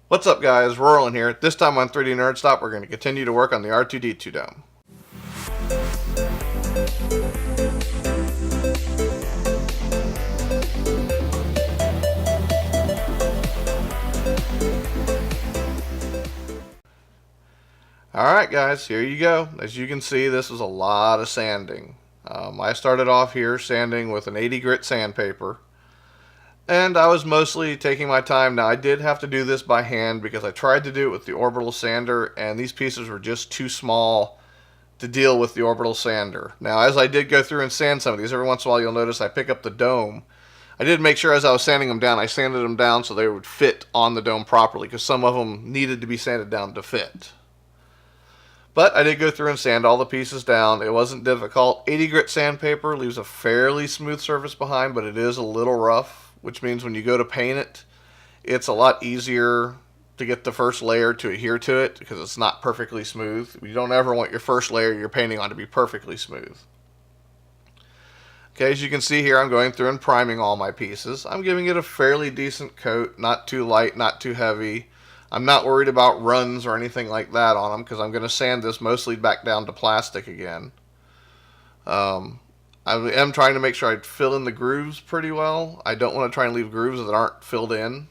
What's up guys, Roland here. This time on 3D NerdStop we're going to continue to work on the R2-D2 dome. Alright guys, here you go. As you can see, this is a lot of sanding. I started off here sanding with an 80 grit sandpaper. And I was mostly taking my time. Now I did have to do this by hand because I tried to do it with the orbital sander and these pieces were just too small to deal with the orbital sander. Now as I did go through and sand some of these, every once in a while you'll notice I pick up the dome. I did make sure as I was sanding them down, I sanded them down so they would fit on the dome properly because some of them needed to be sanded down to fit. But I did go through and sand all the pieces down. It wasn't difficult. 80 grit sandpaper leaves a fairly smooth surface behind, but it is a little rough, which means when you go to paint it, it's a lot easier to get the first layer to adhere to it because it's not perfectly smooth. You don't ever want your first layer you're painting on to be perfectly smooth. Okay, as you can see here, I'm going through and priming all my pieces. I'm giving it a fairly decent coat, not too light, not too heavy. I'm not worried about runs or anything like that on them because I'm going to sand this mostly back down to plastic again. I am trying to make sure I fill in the grooves pretty well. I don't want to try and leave grooves that aren't filled in.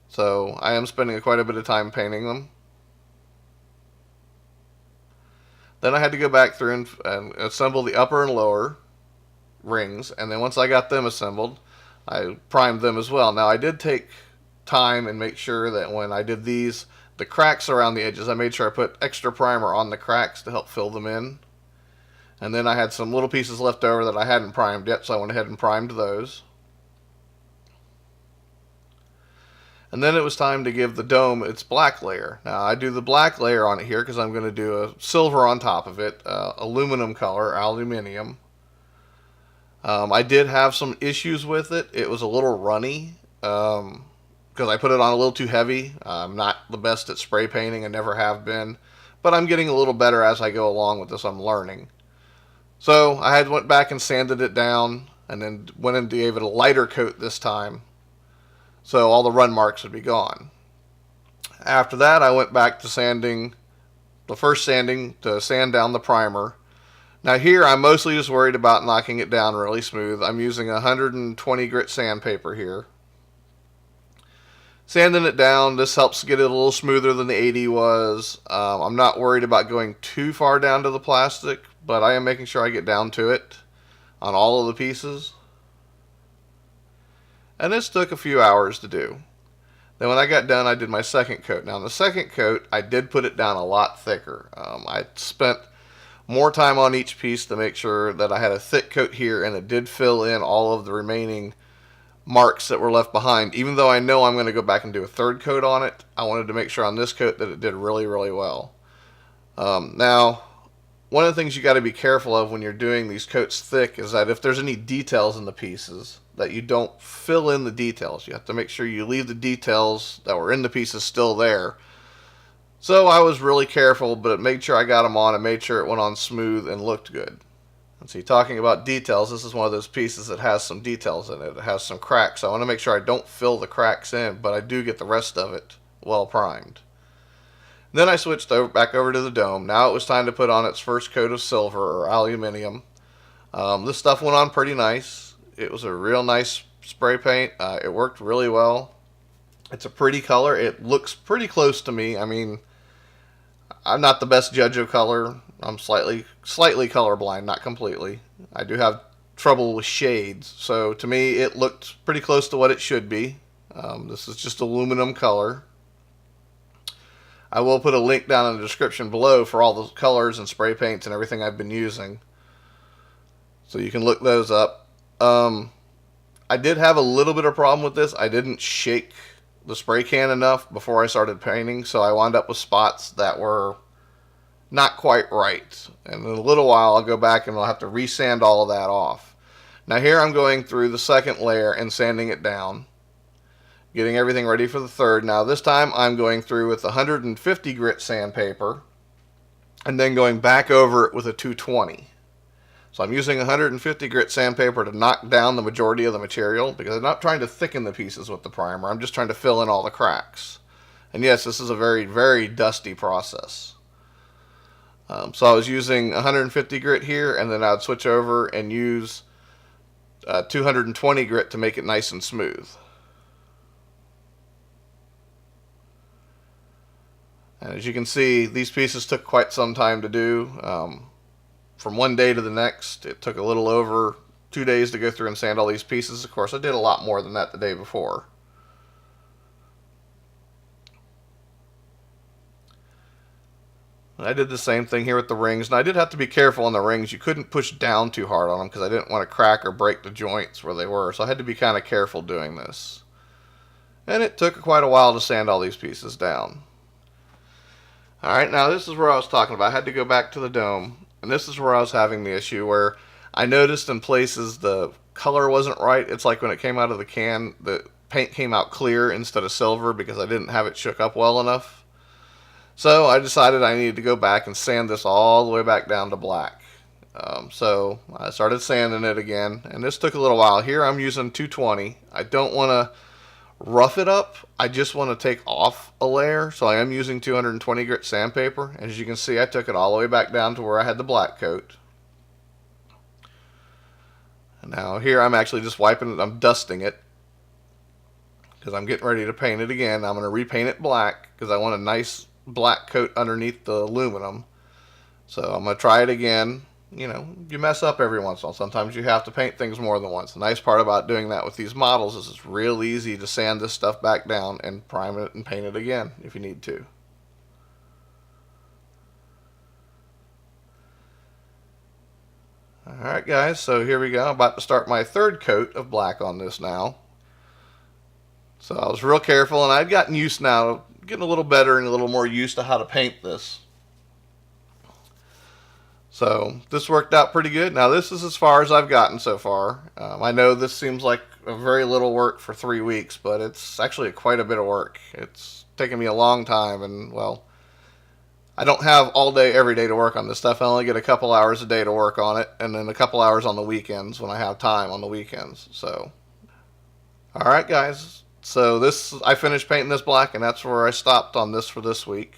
So I am spending quite a bit of time painting them. Then I had to go back through and assemble the upper and lower rings. And then once I got them assembled, I primed them as well. Now I did take time and make sure that when I did these, the cracks around the edges, I made sure I put extra primer on the cracks to help fill them in. And then I had some little pieces left over that I hadn't primed yet, so I went ahead and primed those. And then it was time to give the dome its black layer. Now I do the black layer on it here because I'm going to do a silver on top of it, aluminum color, aluminium. I did have some issues with it. It was a little runny. Because I put it on a little too heavy. I'm not the best at spray painting, I never have been, but I'm getting a little better as I go along with this. I'm learning. So I went back and sanded it down and then went and gave it a lighter coat this time so all the run marks would be gone. After that I went back to sanding, the first sanding to sand down the primer. Now here I'm mostly just worried about knocking it down really smooth. I'm using 120 grit sandpaper here. Sanding it down, this helps get it a little smoother than the 80 was. I'm not worried about going too far down to the plastic, but I am making sure I get down to it on all of the pieces. And this took a few hours to do. Then when I got done, I did my second coat. Now in the second coat, I did put it down a lot thicker. I spent more time on each piece to make sure that I had a thick coat here and it did fill in all of the remaining marks that were left behind. Even though I know I'm going to go back and do a third coat on it, I wanted to make sure on this coat that it did really, really well. Now, one of the things you got to be careful of when you're doing these coats thick is that if there's any details in the pieces, that you don't fill in the details. You have to make sure you leave the details that were in the pieces still there. So I was really careful, but it made sure I got them on and made sure it went on smooth and looked good. And see, talking about details, this is one of those pieces that has some details in it. It has some cracks. So I want to make sure I don't fill the cracks in, but I do get the rest of it well primed. And then I switched back over to the dome. Now it was time to put on its first coat of silver or aluminium. This stuff went on pretty nice. It was a real nice spray paint. It worked really well. It's a pretty color. It looks pretty close to me. I mean, I'm not the best judge of color. I'm slightly colorblind, not completely. I do have trouble with shades, so to me it looked pretty close to what it should be. This is just aluminum color. I will put a link down in the description below for all the colors and spray paints and everything I've been using, so you can look those up. I did have a little bit of problem with this. I didn't shake the spray can enough before I started painting, so I wound up with spots that were not quite right. And in a little while I'll go back and I'll have to resand all of that off. Now here I'm going through the second layer and sanding it down, getting everything ready for the third. Now this time I'm going through with 150 grit sandpaper and then going back over it with a 220. So I'm using 150 grit sandpaper to knock down the majority of the material because I'm not trying to thicken the pieces with the primer. I'm just trying to fill in all the cracks. And yes, this is a very, very dusty process. So I was using 150 grit here, and then I'd switch over and use 220 grit to make it nice and smooth. And as you can see, these pieces took quite some time to do. From one day to the next, it took a little over 2 days to go through and sand all these pieces. Of course, I did a lot more than that the day before. I did the same thing here with the rings, and I did have to be careful on the rings. You couldn't push down too hard on them because I didn't want to crack or break the joints where they were, so I had to be kind of careful doing this. And it took quite a while to sand all these pieces down. Alright, now this is where I was talking about. I had to go back to the dome, and this is where I was having the issue where I noticed in places the color wasn't right. It's like when it came out of the can, the paint came out clear instead of silver because I didn't have it shook up well enough. So I decided I needed to go back and sand this all the way back down to black. So I started sanding it again, and this took a little while. Here I'm using 220. I don't want to rough it up. I just want to take off a layer, so I am using 220 grit sandpaper. As you can see, I took it all the way back down to where I had the black coat. And now here I'm actually just wiping it. I'm dusting it because I'm getting ready to paint it again. I'm going to repaint it black because I want a nice black coat underneath the aluminum. So I'm going to try it again. You know, you mess up every once in a while. Sometimes you have to paint things more than once. The nice part about doing that with these models is it's real easy to sand this stuff back down and prime it and paint it again if you need to. Alright guys, so here we go. I'm about to start my third coat of black on this now. So I was real careful, and I've gotten used now, getting a little better and a little more used to how to paint this. So this worked out pretty good. Now this is as far as I've gotten so far. I know this seems like a very little work for 3 weeks, but it's actually quite a bit of work. It's taken me a long time, and well, I don't have all day every day to work on this stuff. I only get a couple hours a day to work on it, and then a couple hours on the weekends when I have time on the weekends. So alright guys, so I finished painting this black, and that's where I stopped on this for this week.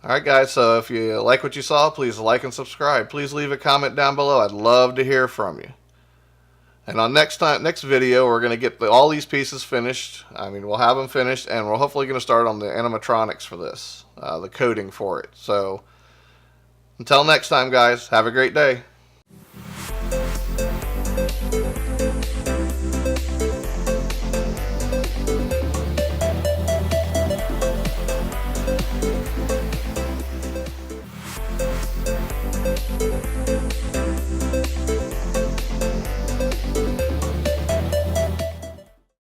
Alright guys, so if you like what you saw, please like and subscribe. Please leave a comment down below. I'd love to hear from you. And on next video, we're going to get all these pieces finished. I mean, we'll have them finished, and we're hopefully going to start on the animatronics for this, the coating for it. So until next time guys, have a great day.